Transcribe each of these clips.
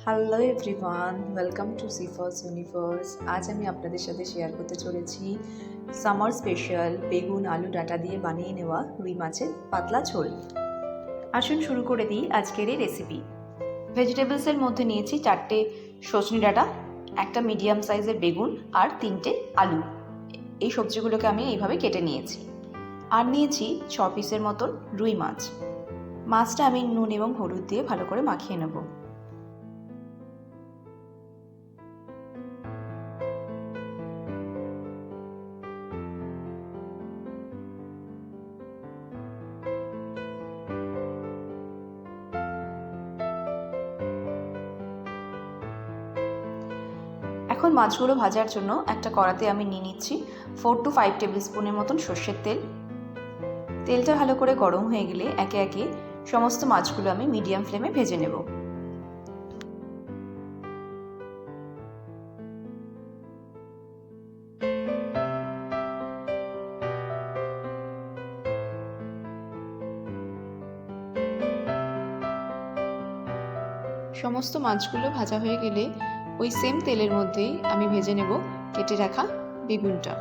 Hello everyone, welcome to Cipher's Universe. আজ আমি আপনাদের সাথে শেয়ার করতে চলেছি সামার স্পেশাল বেগুন আলু ডাঁটা দিয়ে বানিয়ে নেওয়া রুই মাছের পাতলা ঝোল। আসুন শুরু করে দিই আজকের এই রেসিপি। ভেজিটেবলসের মধ্যে নিয়েছি 4টে সজনে ডাঁটা, একটা মিডিয়াম সাইজের বেগুন আর 3টে আলু। এই সবজিগুলোকে আমি এইভাবে কেটে নিয়েছি। আর নিয়েছি 6 পিসের মতন রুই মাছ। মাছটা আমি নুন এবং হলুদ দিয়ে ভালো করে মাখিয়ে নেব। এখন মাছগুলো ভাজার জন্য একটা কড়াতে আমি নিয়ে নিচ্ছি 4 to 5 টেবিল স্পুনের মতন সর্ষের তেল। তেলটা ভালো করে গরম হয়ে গেলে একে একে সমস্ত মাছগুলো আমি মিডিয়াম ফ্লেমে ভেজে নেব। সমস্ত মাছগুলো ভাজা হয়ে গেলে ওই সেম তেলের মধ্যেই আমি ভেজে নেব কেটে রাখা বেগুনটা।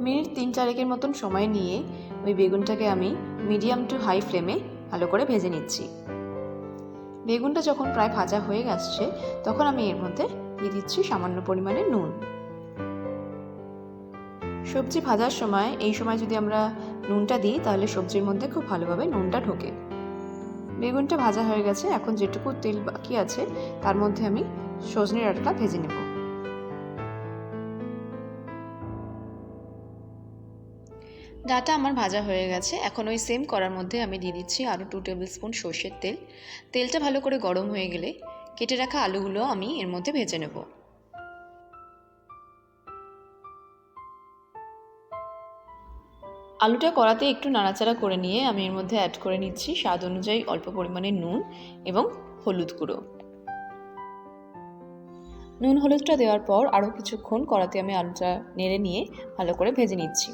মিনিট 3-4 মতন সময় নিয়ে ওই বেগুনটাকে আমি মিডিয়াম টু হাই ফ্লেমে ভালো করে ভেজে নিচ্ছি। বেগুনটা যখন প্রায় ভাজা হয়ে আসছে তখন আমি এর মধ্যে দিয়ে দিচ্ছি সামান্য পরিমাণে নুন। সবজি ভাজার সময় এই সময় যদি আমরা নুনটা দিই তাহলে সবজির মধ্যে খুব ভালোভাবে নুনটা ঢোকে। বেগুনটা ভাজা হয়ে গেছে, এখন যেটুকু তেল বাকি আছে তার মধ্যে আমি সজনে ডাঁটাটা ভেজে নেব। ডাঁটা আমার ভাজা হয়ে গেছে, এখন ওই সেম কড়ার মধ্যে আমি দিয়ে দিচ্ছি আরও 2 টেবিল স্পুন সর্ষের তেল। তেলটা ভালো করে গরম হয়ে গেলে কেটে রাখা আলুগুলো আমি এর মধ্যে ভেজে নেব। আলুটা কড়াতে একটু নাড়াচাড়া করে নিয়ে আমি এর মধ্যে অ্যাড করে নিচ্ছি স্বাদ অনুযায়ী অল্প পরিমাণে নুন এবং হলুদ গুঁড়ো। নুন হলুদটা দেওয়ার পর আরও কিছুক্ষণ কড়াতে আমি আলুটা নেড়ে নিয়ে ভালো করে ভেজে নিচ্ছি।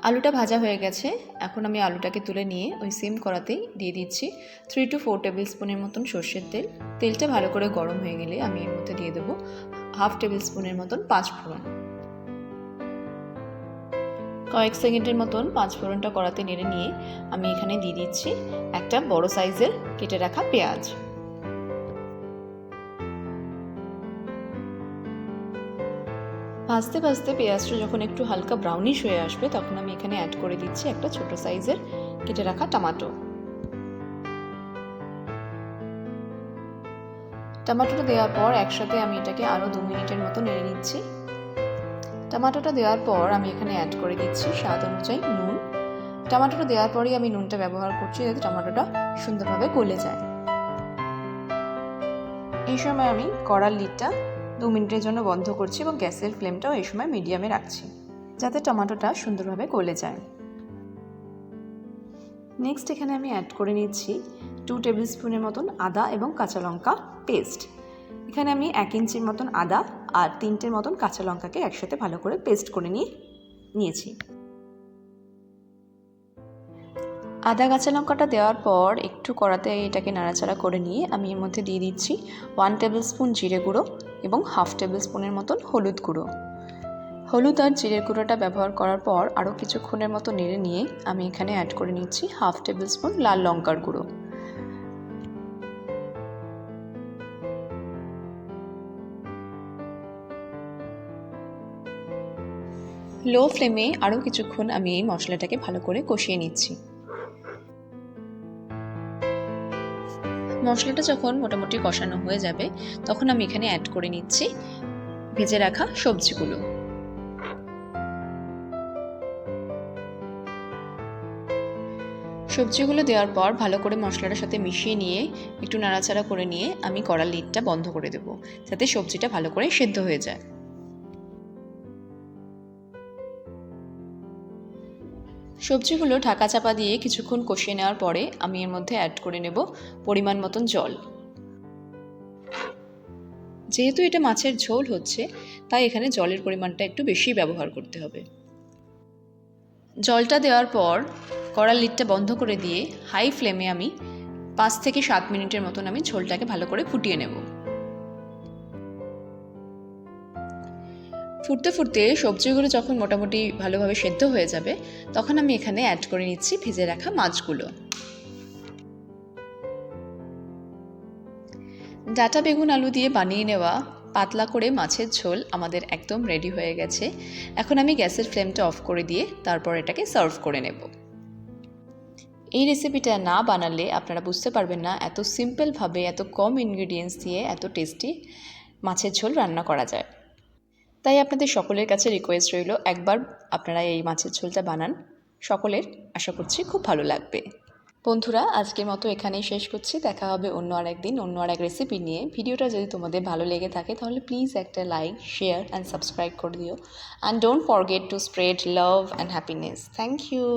আলুটা ভাজা হয়ে গেছে, এখন আমি আলুটাকে তুলে নিয়ে ওই সেম কড়াতেই দিয়ে দিচ্ছি 3 to 4 টেবিল স্পুনের মতন সর্ষের তেল। তেলটা ভালো করে গরম হয়ে গেলে আমি এর মধ্যে দিয়ে দেবো 1/2 টেবিল স্পুনের মতন 5 ফোড়ন। কয়েক সেকেন্ডের মতন 5 ফোড়নটা কড়াতে নেড়ে নিয়ে আমি এখানে দিয়ে দিচ্ছি একটা বড় সাইজের কেটে রাখা পেঁয়াজ। ভাজতে ভাজতে পেঁয়াজটা যখন একটু হালকা ব্রাউনিশ হয়ে আসবে তখন আমি এখানে অ্যাড করে দিচ্ছি একটা ছোট সাইজের কেটে রাখা টমেটো। টমেটোটা দেওয়ার পর একসাথে আমি এটাকে আরও 2 মিনিটের মতো নেড়ে নিচ্ছি। টমেটোটা দেওয়ার পর আমি এখানে অ্যাড করে দিচ্ছি স্বাদ অনুযায়ী নুন। টমেটোটা দেওয়ার পরেই আমি নুনটা ব্যবহার করছি যাতে টমেটোটা সুন্দরভাবে গলে যায়। এই সময় আমি কড়ার লিডটা 2 মিনিটের জন্য বন্ধ করছি এবং গ্যাসের ফ্লেমটাও এই সময় মিডিয়ামে রাখছি যাতে টমেটোটা সুন্দরভাবে গলে যায়। নেক্সট এখানে আমি অ্যাড করে নিচ্ছি 2 টেবিল স্পুনের মতন আদা এবং কাঁচা লঙ্কা পেস্ট। এখানে আমি 1 ইঞ্চির মতন আদা আর 3টের মতন কাঁচা লঙ্কাকে একসাথে ভালো করে পেস্ট করে নিয়েছি। আদা কাঁচা লঙ্কাটা দেওয়ার পর একটু কড়াতে এটাকে নাড়াচাড়া করে নিয়ে আমি এর মধ্যে দিয়ে দিচ্ছি 1 টেবিল স্পুন জিরে গুঁড়ো এবং 1/2 টেবিল স্পুনের মতন হলুদ গুঁড়ো। হলুদ আর জিরে গুঁড়োটা ব্যবহার করার পর আরও কিছুক্ষণের মতো নেড়ে নিয়ে আমি এখানে অ্যাড করে নিচ্ছি 1/2 টেবিল স্পুন লাল লঙ্কার গুঁড়ো। লো ফ্লেমে আরও কিছুক্ষণ আমি এই মশলাটাকে ভালো করে কষিয়ে নিচ্ছি। মশলাটা যখন মোটামুটি কষানো হয়ে যাবে তখন আমি এখানে অ্যাড করে নিচ্ছি ভেজে রাখা সবজিগুলো। সবজিগুলো দেওয়ার পর ভালো করে মশলাটার সাথে মিশিয়ে নিয়ে একটু নাড়াচাড়া করে নিয়ে আমি কড়ার লিডটা বন্ধ করে দেবো যাতে সবজিটা ভালো করে সেদ্ধ হয়ে যায়। সবজিগুলো ঢাকা চাপা দিয়ে কিছুক্ষণ কষিয়ে নেওয়ার পরে আমি এর মধ্যে অ্যাড করে নেব পরিমাণ মতন জল। যেহেতু এটা মাছের ঝোল হচ্ছে, তাই এখানে জলের পরিমাণটা একটু বেশি ব্যবহার করতে হবে। জলটা দেওয়ার পর কড়ার লিডটা বন্ধ করে দিয়ে হাই ফ্লেমে আমি 5 থেকে 7 মিনিটের মতন আমি ঝোলটাকে ভালো করে ফুটিয়ে নেব। ফুটতে ফুটতে সবজিগুলো যখন মোটামুটি ভালোভাবে সেদ্ধ হয়ে যাবে, তখন আমি এখানে অ্যাড করে নিচ্ছি ভেজে রাখা মাছগুলো। ডাঁটা বেগুন আলু দিয়ে বানিয়ে নেওয়া পাতলা করে মাছের ঝোল আমাদের একদম রেডি হয়ে গেছে। এখন আমি গ্যাসের ফ্লেমটা অফ করে দিয়ে তারপর এটাকে সার্ভ করে নেব। এই রেসিপিটা না বানালে আপনারা বুঝতে পারবেন না এত সিম্পলভাবে, এত কম ইনগ্রিডিয়েন্টস দিয়ে এত টেস্টি মাছের ঝোল রান্না করা যায়। তাই আপনাদের সকলের কাছে রিকোয়েস্ট রইল, একবার আপনারা এই মাছের ঝোলটা বানান। সকলের আশা করছি খুব ভালো লাগবে। বন্ধুরা, আজকের মতো এখানেই শেষ করছি। দেখা হবে অন্য আরেকদিন অন্য আরেক রেসিপি নিয়ে। ভিডিওটা যদি তোমাদের ভালো লেগে থাকে তাহলে প্লিজ একটা লাইক, শেয়ার অ্যান্ড সাবস্ক্রাইব করে দিও। And don't forget to spread love and happiness. Thank you.